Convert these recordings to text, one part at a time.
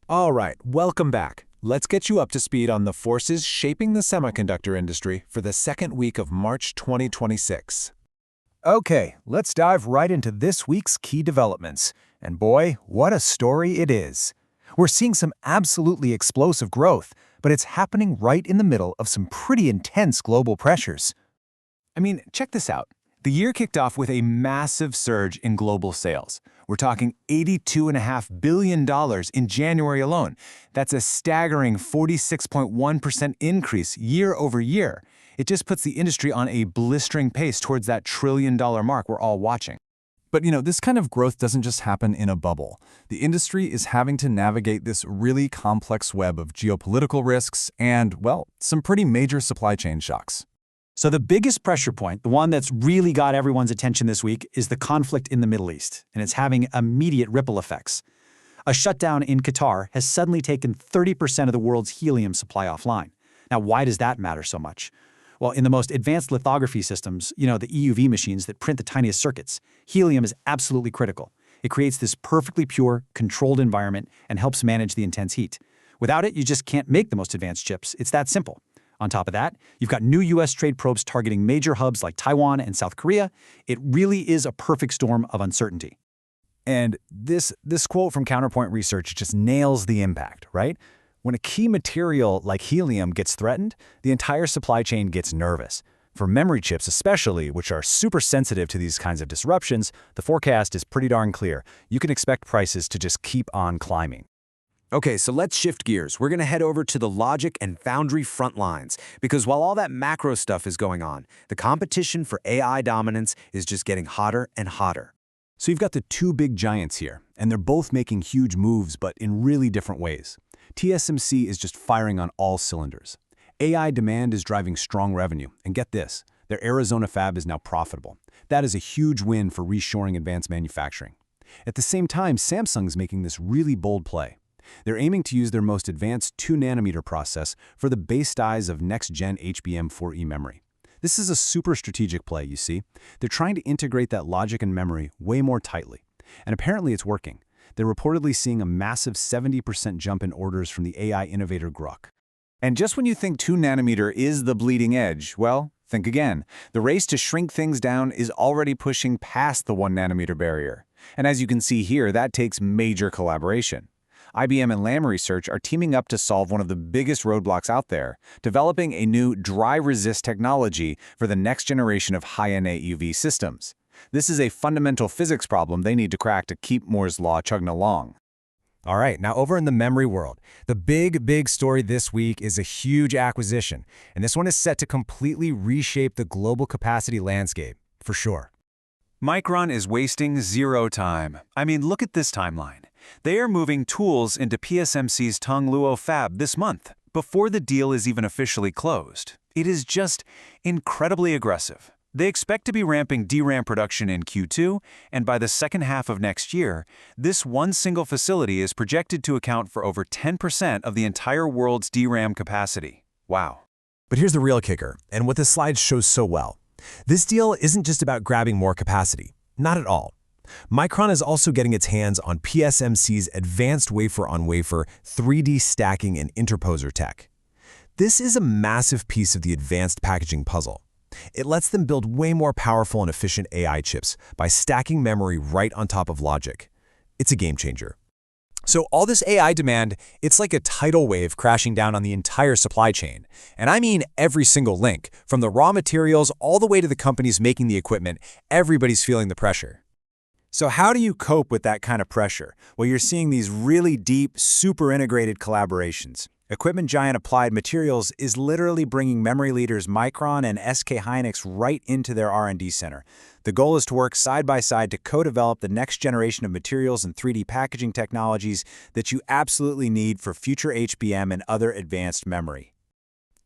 All right, welcome back. Let's get you up to speed on the forces shaping the semiconductor industry for the second week of March 2026. Okay, let's dive right into this week's key developments. And boy, what a story it is. We're seeing some absolutely explosive growth, but it's happening right in the middle of some pretty intense global pressures. Check this out. The year kicked off with a massive surge in global sales. We're talking $82.5 billion in January alone. That's a staggering 46.1% increase year over year. It just puts the industry on a blistering pace towards that trillion-dollar mark we're all watching. But this kind of growth doesn't just happen in a bubble. The industry is having to navigate this really complex web of geopolitical risks and, well, some pretty major supply chain shocks. So the biggest pressure point, the one that's really got everyone's attention this week, is the conflict in the Middle East, and it's having immediate ripple effects. A shutdown in Qatar has suddenly taken 30% of the world's helium supply offline. Now, why does that matter so much? Well, in the most advanced lithography systems, the EUV machines that print the tiniest circuits, helium is absolutely critical. It creates this perfectly pure, controlled environment and helps manage the intense heat. Without it, you just can't make the most advanced chips. It's that simple. On top of that, you've got new U.S. trade probes targeting major hubs like Taiwan and South Korea. It really is a perfect storm of uncertainty. And this quote from Counterpoint Research just nails the impact, right? When a key material like helium gets threatened, the entire supply chain gets nervous. For memory chips especially, which are super sensitive to these kinds of disruptions, the forecast is pretty darn clear. You can expect prices to just keep on climbing. Okay, so let's shift gears. We're going to head over to the logic and foundry front lines, because while all that macro stuff is going on, the competition for AI dominance is just getting hotter and hotter. So you've got the two big giants here, and they're both making huge moves, but in really different ways. TSMC is just firing on all cylinders. AI demand is driving strong revenue, and get this, their Arizona fab is now profitable. That is a huge win for reshoring advanced manufacturing. At the same time, Samsung's making this really bold play. They're aiming to use their most advanced 2-nanometer process for the base dies of next-gen HBM4E memory. This is a super strategic play, you see. They're trying to integrate that logic and memory way more tightly. And apparently it's working. They're reportedly seeing a massive 70% jump in orders from the AI innovator Grok. And just when you think 2-nanometer is the bleeding edge, well, think again. The race to shrink things down is already pushing past the 1-nanometer barrier. And as you can see here, that takes major collaboration. IBM and Lam Research are teaming up to solve one of the biggest roadblocks out there, developing a new dry-resist technology for the next generation of high-NA EUV systems. This is a fundamental physics problem they need to crack to keep Moore's law chugging along. All right, now over in the memory world, the big story this week is a huge acquisition, and this one is set to completely reshape the global capacity landscape, for sure. Micron is wasting zero time. Look at this timeline. They are moving tools into PSMC's Tongluo fab this month, before the deal is even officially closed. It is just incredibly aggressive. They expect to be ramping DRAM production in Q2, and by the second half of next year, this one single facility is projected to account for over 10% of the entire world's DRAM capacity. Wow. But here's the real kicker, and what this slide shows so well. This deal isn't just about grabbing more capacity. Not at all. Micron is also getting its hands on PSMC's advanced wafer-on-wafer 3D stacking and interposer tech. This is a massive piece of the advanced packaging puzzle. It lets them build way more powerful and efficient AI chips by stacking memory right on top of logic. It's a game changer. So all this AI demand, it's like a tidal wave crashing down on the entire supply chain. And I mean every single link, from the raw materials all the way to the companies making the equipment, everybody's feeling the pressure. So how do you cope with that kind of pressure? Well, you're seeing these really deep, super integrated collaborations. Equipment giant Applied Materials is literally bringing memory leaders Micron and SK Hynix right into their R&D center. The goal is to work side by side to co-develop the next generation of materials and 3D packaging technologies that you absolutely need for future HBM and other advanced memory.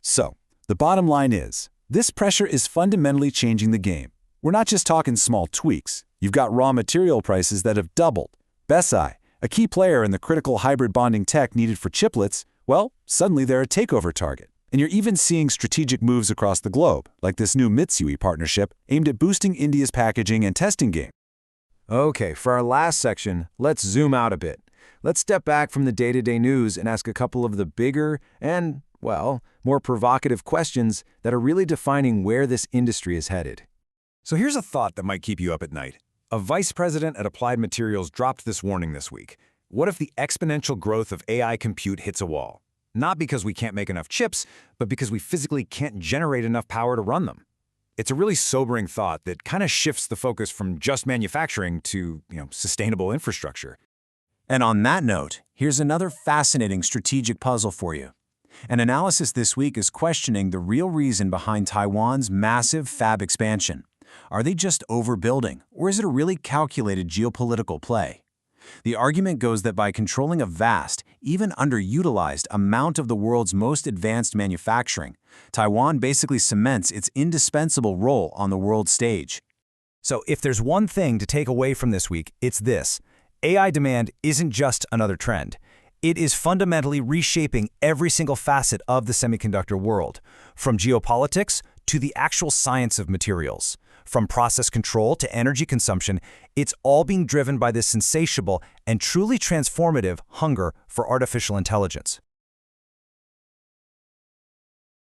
So, the bottom line is, this pressure is fundamentally changing the game. We're not just talking small tweaks. You've got raw material prices that have doubled. Besi, a key player in the critical hybrid bonding tech needed for chiplets, well, suddenly they're a takeover target. And you're even seeing strategic moves across the globe, like this new Mitsui partnership aimed at boosting India's packaging and testing game. Okay, for our last section, let's zoom out a bit. let's step back from the day-to-day news and ask a couple of the bigger and, well, more provocative questions that are really defining where this industry is headed. So here's a thought that might keep you up at night. A vice president at Applied Materials dropped this warning this week. What if the exponential growth of AI compute hits a wall? Not because we can't make enough chips, but because we physically can't generate enough power to run them. It's a really sobering thought that kind of shifts the focus from just manufacturing to, sustainable infrastructure. And on that note, here's another fascinating strategic puzzle for you. An analysis this week is questioning the real reason behind Taiwan's massive fab expansion. Are they just overbuilding, or is it a really calculated geopolitical play? The argument goes that by controlling a vast, even underutilized amount of the world's most advanced manufacturing, Taiwan basically cements its indispensable role on the world stage. So if there's one thing to take away from this week, it's this. AI demand isn't just another trend. It is fundamentally reshaping every single facet of the semiconductor world, from geopolitics to the actual science of materials. From process control to energy consumption, it's all being driven by this insatiable and truly transformative hunger for artificial intelligence.